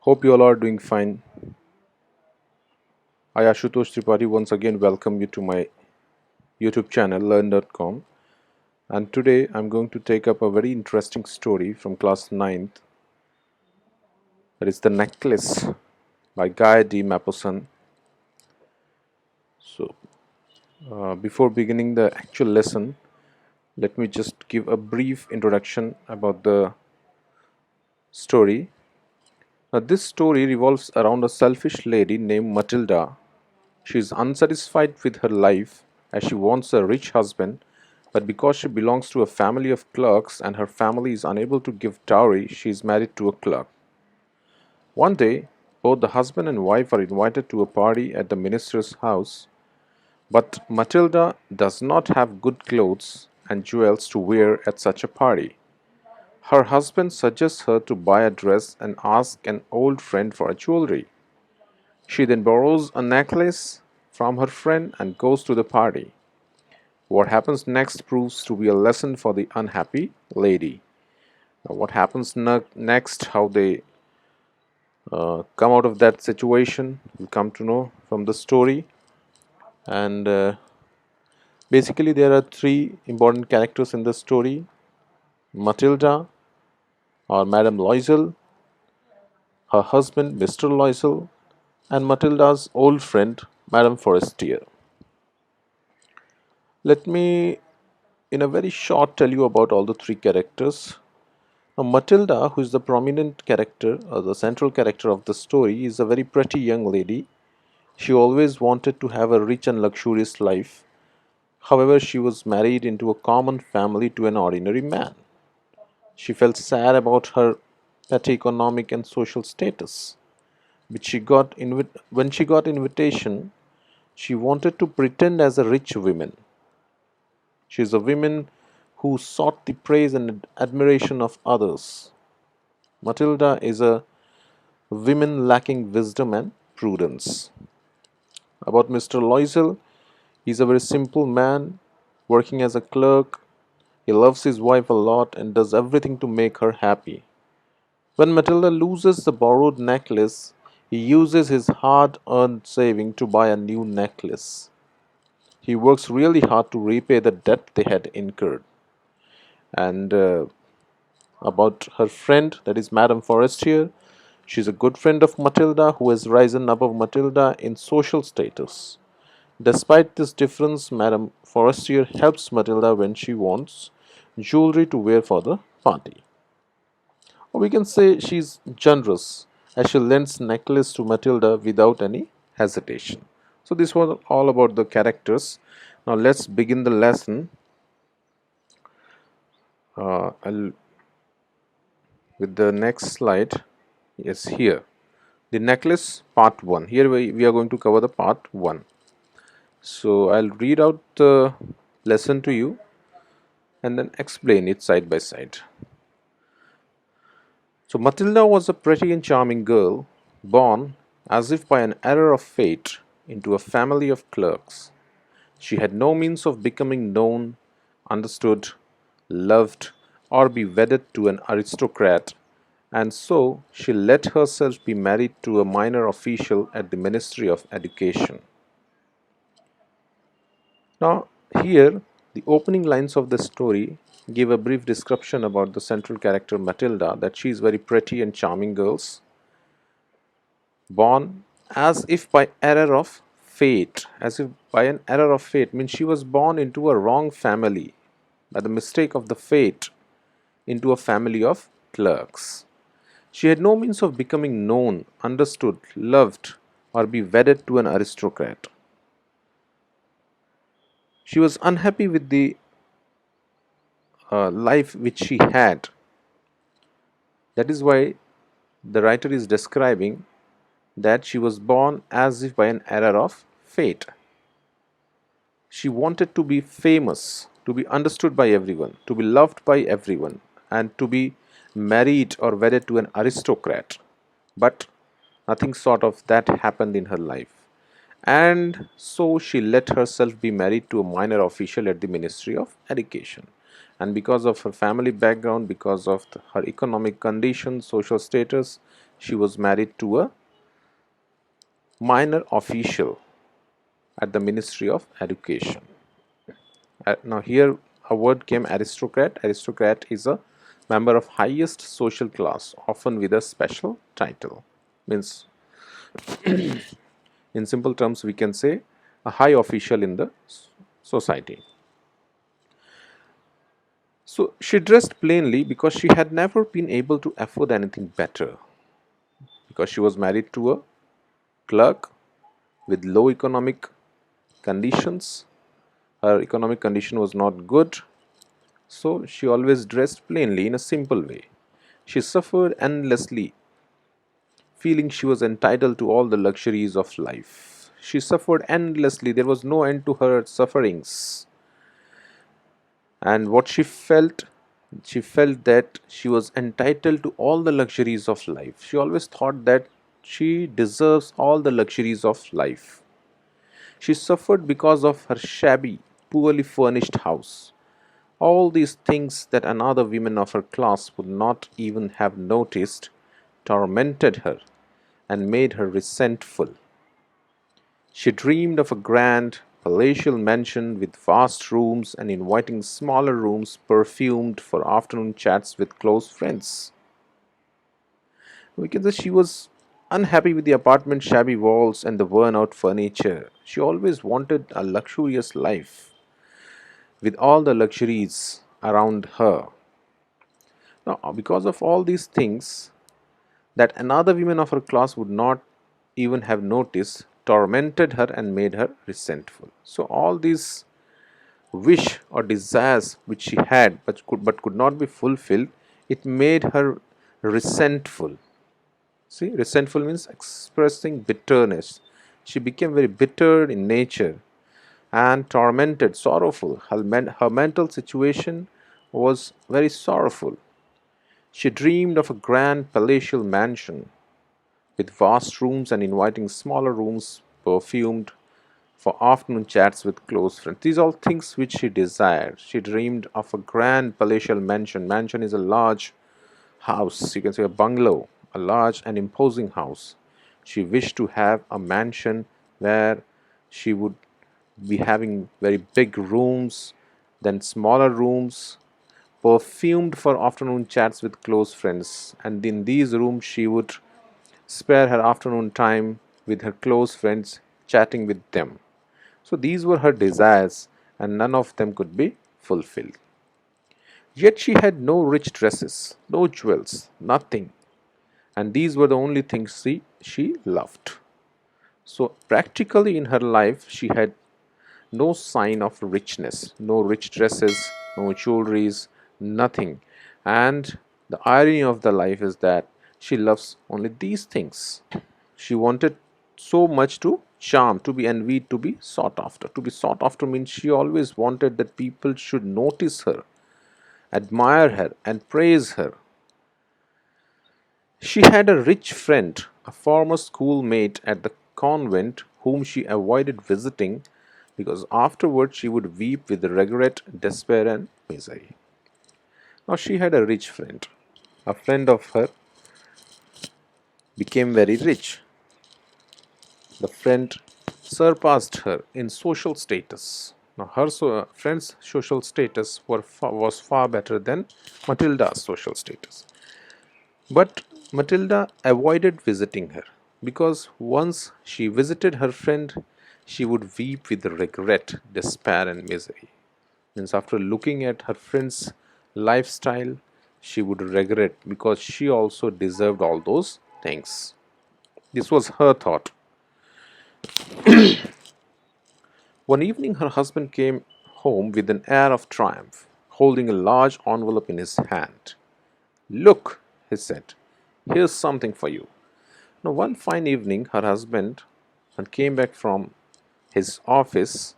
Hope you all are doing fine. I, Ashutosh Tripathi, once again welcome you to my YouTube channel, Learn.com. And today I'm going to take up a very interesting story from class 9th. That is The Necklace by Guy D. Mapposon. So, before beginning the actual lesson, let me just give a brief introduction about the story. Now, this story revolves around a selfish lady named Matilda. She is unsatisfied with her life as she wants a rich husband, but because she belongs to a family of clerks and her family is unable to give dowry, she is married to a clerk. One day, both the husband and wife are invited to a party at the minister's house, but Matilda does not have good clothes and jewels to wear at such a party. Her husband suggests her to buy a dress and ask an old friend for a jewelry. She then borrows a necklace from her friend and goes to the party. What happens next proves to be a lesson for the unhappy lady. Now, what happens next, how they come out of that situation, we come to know from the story. And basically, there are three important characters in the story: Matilda, or Madame Loisel, her husband, Mr. Loisel, and Matilda's old friend, Madame Forestier. Let me, in a very short, tell you about all the three characters. Now, Matilda, who is the prominent character or the central character of the story, is a very pretty young lady. She always wanted to have a rich and luxurious life. However, she was married into a common family to an ordinary man. She felt sad about her petty economic and social status. Which she got when she got invitation, she wanted to pretend as a rich woman. She is a woman who sought the praise and admiration of others. Matilda is a woman lacking wisdom and prudence. About Mr. Loisel, he is a very simple man working as a clerk. He loves his wife a lot and does everything to make her happy. When Matilda loses the borrowed necklace, he uses his hard earned saving to buy a new necklace. He works really hard to repay the debt they had incurred. And about her friend, that is Madame Forestier, she is a good friend of Matilda who has risen above Matilda in social status. Despite this difference, Madame Forestier helps Matilda when she wants jewelry to wear for the party. Or we can say she is generous as she lends necklace to Matilda without any hesitation. So this was all about the characters. Now let's begin the lesson. With the next slide. Yes, here. The necklace part 1. Here we are going to cover the part 1. So I'll read out the lesson to you and then explain it side by side. So Matilda was a pretty and charming girl, born, as if by an error of fate, into a family of clerks. She had no means of becoming known, understood, loved, or be wedded to an aristocrat, and so she let herself be married to a minor official at the Ministry of Education. Now, here, the opening lines of the story give a brief description about the central character Matilda, that she is very pretty and charming girl, born as if by error of fate. As if by an error of fate means she was born into a wrong family, by the mistake of the fate, into a family of clerks. She had no means of becoming known, understood, loved, or be wedded to an aristocrat. She was unhappy with the life which she had. That is why the writer is describing that she was born as if by an error of fate. She wanted to be famous, to be understood by everyone, to be loved by everyone, and to be married or wedded to an aristocrat. But nothing sort of that happened in her life. And so she let herself be married to a minor official at the Ministry of Education. And because of her family background, because of her economic condition, social status, she was married to a minor official at the Ministry of Education. Now here a word came aristocrat. Aristocrat is a member of highest social class, often with a special title. Means in simple terms we can say a high official in the society. So she dressed plainly because she had never been able to afford anything better. Because she was married to a clerk with low economic conditions. Her economic condition was not good, so she always dressed plainly in a simple way. She suffered endlessly, feeling she was entitled to all the luxuries of life. She suffered endlessly, there was no end to her sufferings. And what she felt that she was entitled to all the luxuries of life. She always thought that she deserves all the luxuries of life. She suffered because of her shabby, poorly furnished house. All these things that another woman of her class would not even have noticed tormented her and made her resentful. She dreamed of a grand, palatial mansion with vast rooms and inviting smaller rooms perfumed for afternoon chats with close friends. We can say she was unhappy with the apartment's shabby walls and the worn out furniture. She always wanted a luxurious life with all the luxuries around her. Now, because of all these things that another woman of her class would not even have noticed, tormented her and made her resentful. So, all these wish or desires which she had but could not be fulfilled, it made her resentful. See, resentful means expressing bitterness. She became very bitter in nature and tormented, sorrowful. Her mental situation was very sorrowful. She dreamed of a grand palatial mansion with vast rooms and inviting smaller rooms perfumed for afternoon chats with close friends. These are all things which she desired. She dreamed of a grand palatial mansion. Mansion is a large house, you can say a bungalow, a large and imposing house. She wished to have a mansion where she would be having very big rooms, then smaller rooms, perfumed for afternoon chats with close friends. And in these rooms, she would spare her afternoon time with her close friends, chatting with them. So these were her desires, and none of them could be fulfilled. Yet she had no rich dresses, no jewels, nothing. And these were the only things she loved. So, practically in her life, she had no sign of richness, no rich dresses, no jewelries, nothing. And the irony of the life is that she loves only these things. She wanted so much to charm, to be envied, to be sought after. To be sought after means she always wanted that people should notice her, admire her, and praise her. She had a rich friend, a former schoolmate at the convent, whom she avoided visiting because afterward she would weep with regret, despair, and misery. Now, she had a rich friend. A friend of her became very rich. The friend surpassed her in social status. Now, her friend's social status was far better than Matilda's social status. But Matilda avoided visiting her because once she visited her friend, she would weep with regret, despair, and misery. Means after looking at her friend's lifestyle, she would regret because she also deserved all those things. This was her thought. One evening, her husband came home with an air of triumph, holding a large envelope in his hand. Look, he said, here's something for you. Now, one fine evening, her husband came back from his office.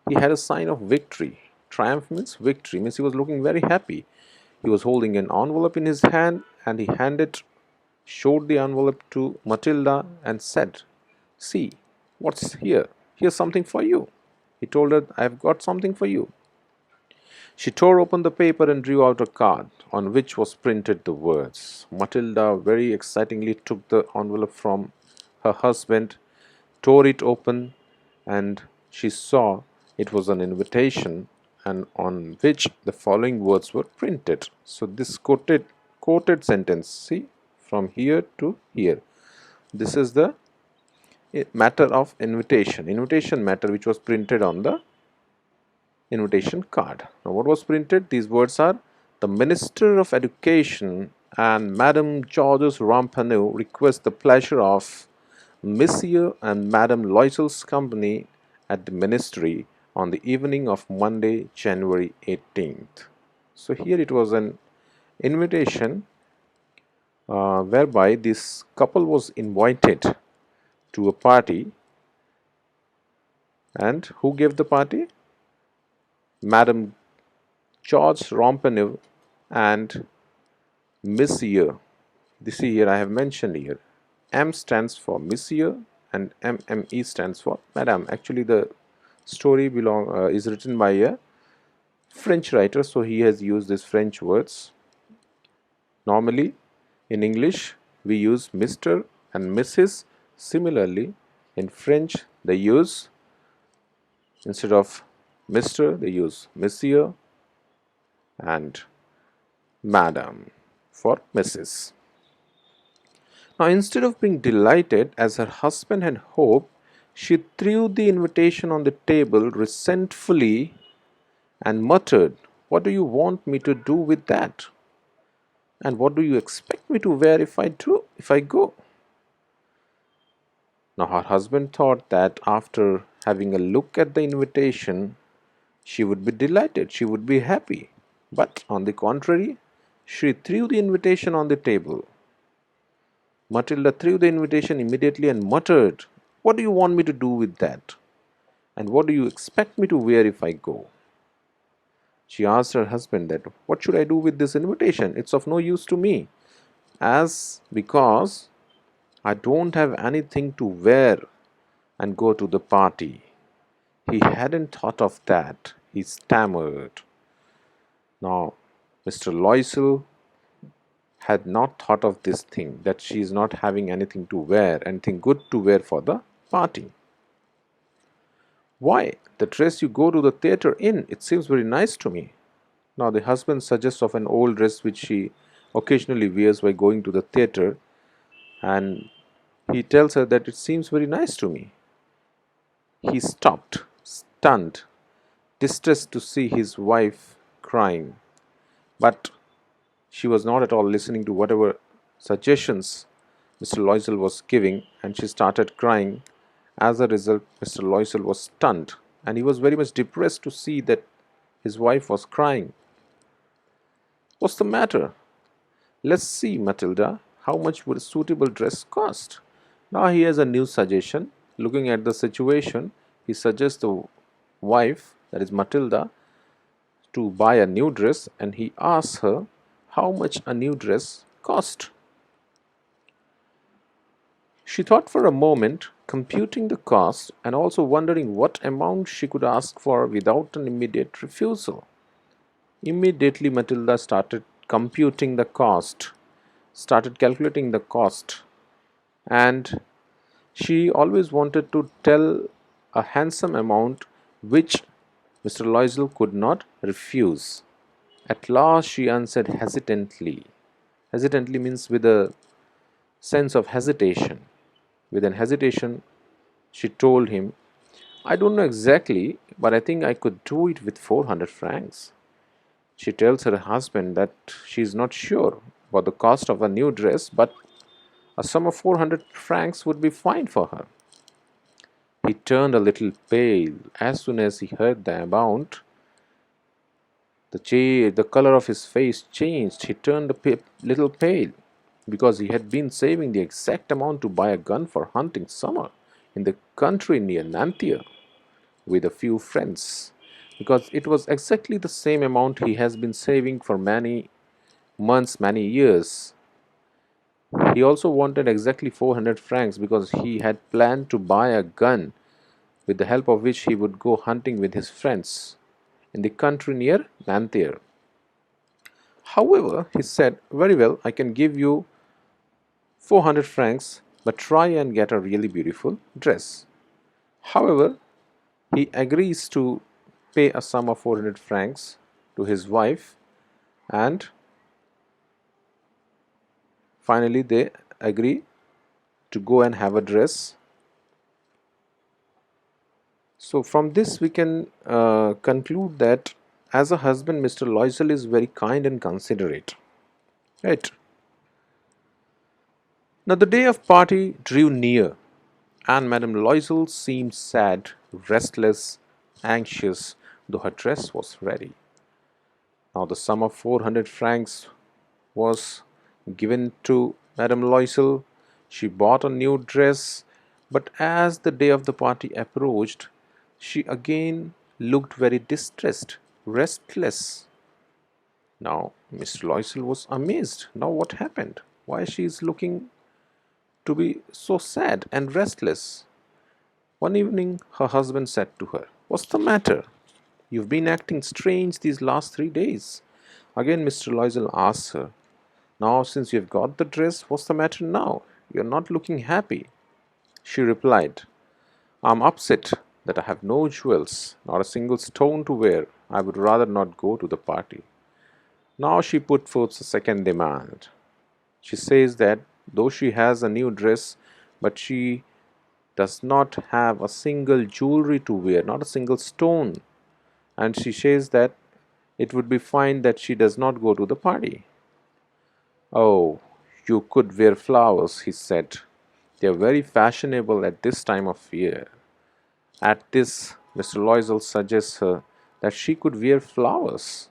He had a sign of victory. Triumph means victory, means he was looking very happy. He was holding an envelope in his hand and he showed the envelope to Matilda and said, see, what's here? Here's something for you. He told her, I've got something for you. She tore open the paper and drew out a card on which was printed the words. Matilda very excitingly took the envelope from her husband, tore it open, and she saw it was an invitation and on which the following words were printed. So this quoted sentence, see, from here to here. This is the matter of invitation matter which was printed on the invitation card. Now, what was printed? These words are: the Minister of Education and Madame Georges Ramponneau request the pleasure of Monsieur and Madame Loisel's company at the Ministry on the evening of Monday, January 18th. So here it was an invitation whereby this couple was invited to a party, and who gave the party? Madame Georges Ramponneau and Monsieur. This here I have mentioned here. M stands for Monsieur and MME stands for Madame. Actually, the story is written by a French writer, so he has used these French words. Normally, in English, we use Mr. and Mrs. Similarly, in French, they use, instead of Mr., they use Monsieur and Madame for Mrs. Now, instead of being delighted as her husband had hoped, she threw the invitation on the table resentfully and muttered, "What do you want me to do with that? And what do you expect me to wear if I go?" Now, her husband thought that after having a look at the invitation, she would be delighted, she would be happy. But on the contrary, she threw the invitation on the table. Matilda threw the invitation immediately and muttered, "What do you want me to do with that? And what do you expect me to wear if I go?" She asked her husband that, "What should I do with this invitation? It's of no use to me, because I don't have anything to wear and go to the party." He hadn't thought of that. He stammered. Now, Mr. Loisel had not thought of this thing, that she is not having anything to wear, anything good to wear for the party. "Why, the dress you go to the theatre in, it seems very nice to me." Now the husband suggests of an old dress which she occasionally wears while going to the theatre, and he tells her that it seems very nice to me. He stopped, stunned, distressed to see his wife crying, but she was not at all listening to whatever suggestions Mr. Loisel was giving, and she started crying. As a result, Mr. Loisel was stunned, and he was very much depressed to see that his wife was crying. "What's the matter? Let's see, Matilda, how much would a suitable dress cost?" Now he has a new suggestion. Looking at the situation, he suggests the wife, that is Matilda, to buy a new dress, and he asks her how much a new dress cost. She thought for a moment, computing the cost and also wondering what amount she could ask for without an immediate refusal. Immediately, Matilda started computing the cost, started calculating the cost, and she always wanted to tell a handsome amount which Mr. Loisel could not refuse. At last, she answered hesitantly. Hesitantly means with a sense of hesitation. With an hesitation, she told him, "I don't know exactly, but I think I could do it with 400 francs. She tells her husband that she is not sure about the cost of a new dress, but a sum of 400 francs would be fine for her. He turned a little pale as soon as he heard the amount. The color of his face changed. He turned a little pale because he had been saving the exact amount to buy a gun for hunting summer in the country near Nanterre with a few friends, because it was exactly the same amount he has been saving for many months, many years. He also wanted exactly 400 francs because he had planned to buy a gun with the help of which he would go hunting with his friends. in the country near Nanterre. However, he said, "Very well, I can give you 400 francs, but try and get a really beautiful dress." However, he agrees to pay a sum of 400 francs to his wife, and finally they agree to go and have a dress. So from this we can conclude that as a husband, Mr. Loisel is very kind and considerate. Right. Now the day of party drew near, and Madame Loisel seemed sad, restless, anxious, though her dress was ready. Now the sum of 400 francs was given to Madame Loisel. She bought a new dress, but as the day of the party approached, she again looked very distressed, restless. Now Mr. Loisel was amazed. Now what happened? Why she is looking to be so sad and restless? One evening her husband said to her, "What's the matter? You've been acting strange these last 3 days." Again Mr. Loisel asked her, "Now, since you've got the dress, what's the matter now? You're not looking happy." She replied, "I'm upset that I have no jewels, not a single stone to wear. I would rather not go to the party." Now she put forth a second demand. She says that though she has a new dress, but she does not have a single jewelry to wear, not a single stone. And she says that it would be fine that she does not go to the party. "Oh, you could wear flowers," he said. "They are very fashionable at this time of year." At this, Mr. Loisel suggests her that she could wear flowers,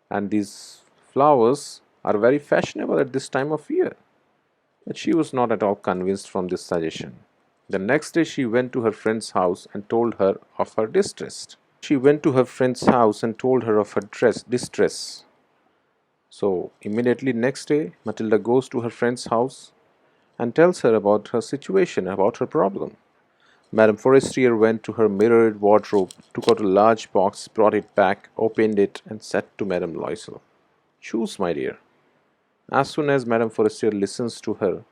and these flowers are very fashionable at this time of year. But she was not at all convinced from this suggestion. The next day she went to her friend's house and told her of her distress. Distress. So immediately next day, Matilda goes to her friend's house and tells her about her situation, about her problem. Madame Forestier went to her mirrored wardrobe, took out a large box, brought it back, opened it, and said to Madame Loisel, "Choose, my dear." As soon as Madame Forestier listens to her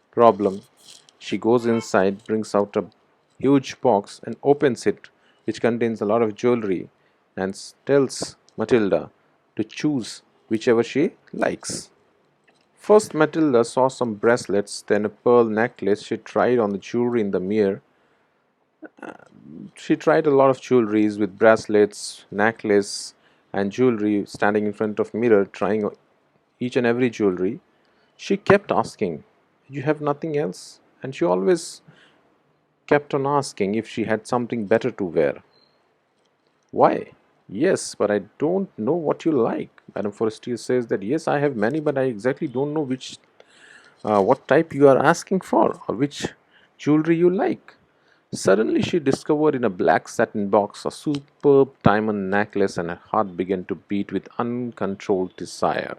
problem, she goes inside, brings out a huge box, and opens it, which contains a lot of jewelry, and tells Matilda to choose whichever she likes. First, Matilda saw some bracelets, then a pearl necklace. She tried on the jewelry in the mirror. She tried a lot of jewelries with bracelets, necklace, and jewelry, standing in front of mirror, trying each and every jewelry. She kept asking, "You have nothing else?" And she always kept on asking if she had something better to wear. "Why? Yes, but I don't know what you like." Madame Forestier says that, "Yes, I have many, but I exactly don't know which what type you are asking for or which jewelry you like." Suddenly she discovered in a black satin box a superb diamond necklace, and her heart began to beat with uncontrolled desire.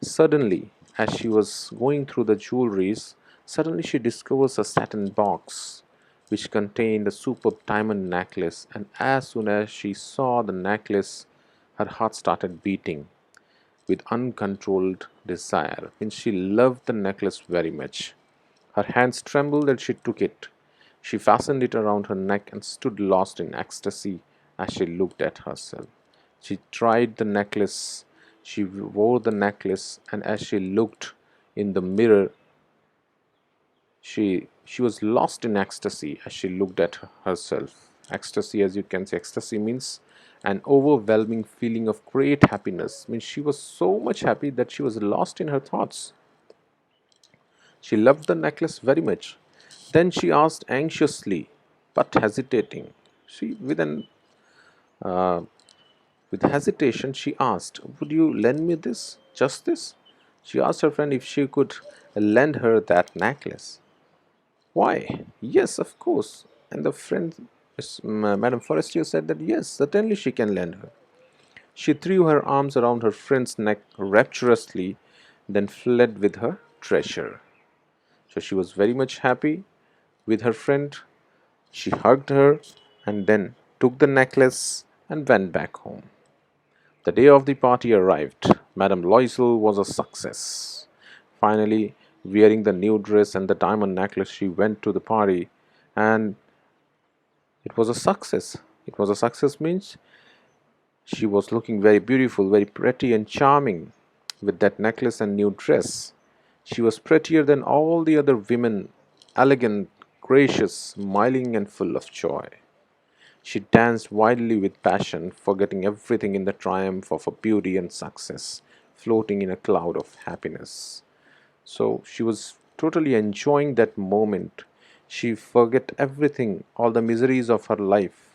Suddenly, as she was going through the jewelries, suddenly she discovers a satin box which contained a superb diamond necklace, and as soon as she saw the necklace, her heart started beating with uncontrolled desire. And she loved the necklace very much. Her hands trembled and she took it. She fastened it around her neck and stood lost in ecstasy as she looked at herself. She tried the necklace, she wore the necklace, and as she looked in the mirror, she was lost in ecstasy as she looked at herself. Ecstasy, as you can say, ecstasy means an overwhelming feeling of great happiness. Means she was so much happy that she was lost in her thoughts. She loved the necklace very much. Then she asked anxiously, but hesitating. She, uh, with hesitation, she asked, "Would you lend me this? Just this?" She asked her friend if she could lend her that necklace. "Why, yes, of course." And the friend, Madame Forestier, said that yes, certainly she can lend her. She threw her arms around her friend's neck rapturously, then fled with her treasure. So she was very much happy with her friend. She hugged her and then took the necklace and went back home. The day of the party arrived. Madame Loisel was a success. Finally, wearing the new dress and the diamond necklace, she went to the party, and it was a success. It was a success means she was looking very beautiful, very pretty and charming with that necklace and new dress. She was prettier than all the other women, elegant, gracious, smiling, and full of joy. She danced wildly with passion, forgetting everything in the triumph of her beauty and success, floating in a cloud of happiness. So she was totally enjoying that moment. She forget everything, all the miseries of her life,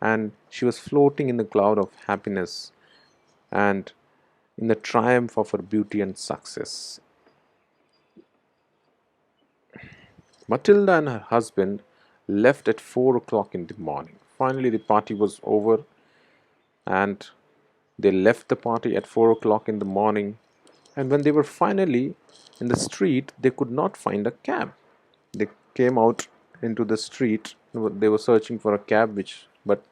and she was floating in the cloud of happiness and in the triumph of her beauty and success. Matilda and her husband left at 4 o'clock in the morning. Finally, the party was over, and they left the party at 4 o'clock in the morning. And when they were finally in the street, they could not find a cab. They came out into the street. They were searching for a cab, but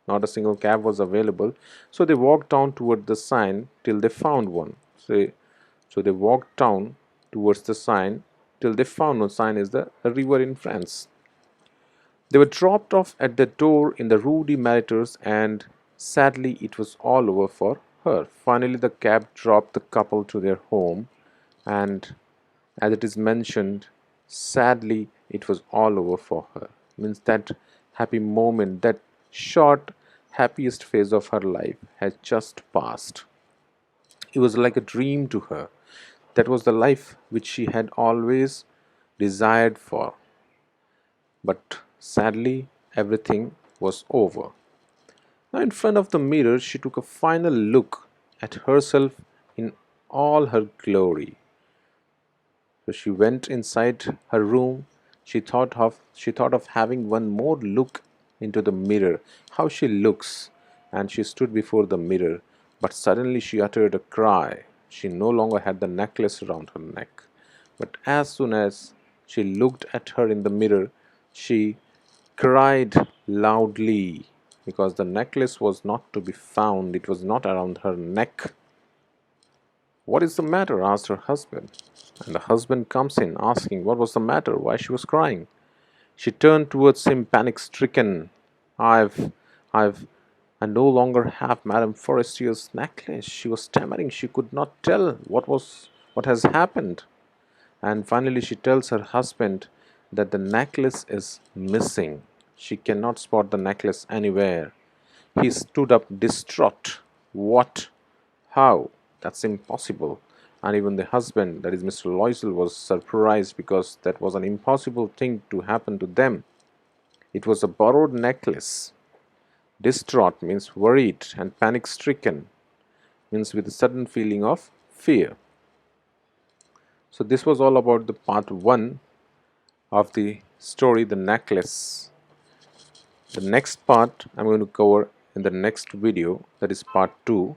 not a single cab was available. So they walked down toward the sign till they found one. So they walked down towards the sign till they found one. Sign is the river in France. They were dropped off at the door in the Rue de Martyrs, and sadly it was all over for her. Finally, the cab dropped the couple to their home, and as it is mentioned, sadly it was all over for her. Means that happy moment, that short, happiest phase of her life had just passed. It was like a dream to her. That was the life which she had always desired for. But sadly, everything was over. Now, in front of the mirror, she took a final look at herself in all her glory. So she went inside her room. She thought of having one more look into the mirror, how she looks, and she stood before the mirror. But suddenly she uttered a cry. She no longer had the necklace around her neck. But as soon as she looked at her in the mirror, she cried loudly because the necklace was not to be found. It was not around her neck. "What is the matter?" asked her husband. And the husband comes in asking what was the matter, why she was crying. She turned towards him panic stricken. I've, I've, I no longer have Madame Forestier's necklace. She was stammering. She could not tell what has happened. And finally, she tells her husband that the necklace is missing. She cannot spot the necklace anywhere. He stood up distraught. What? How? That's impossible. And even the husband, that is Mr. Loisel, was surprised because that was an impossible thing to happen to them. It was a borrowed necklace. Distraught means worried, and panic stricken means with a sudden feeling of fear. So, this was all about the part 1 of the story, The Necklace. The next part I'm going to cover in the next video, that is part 2.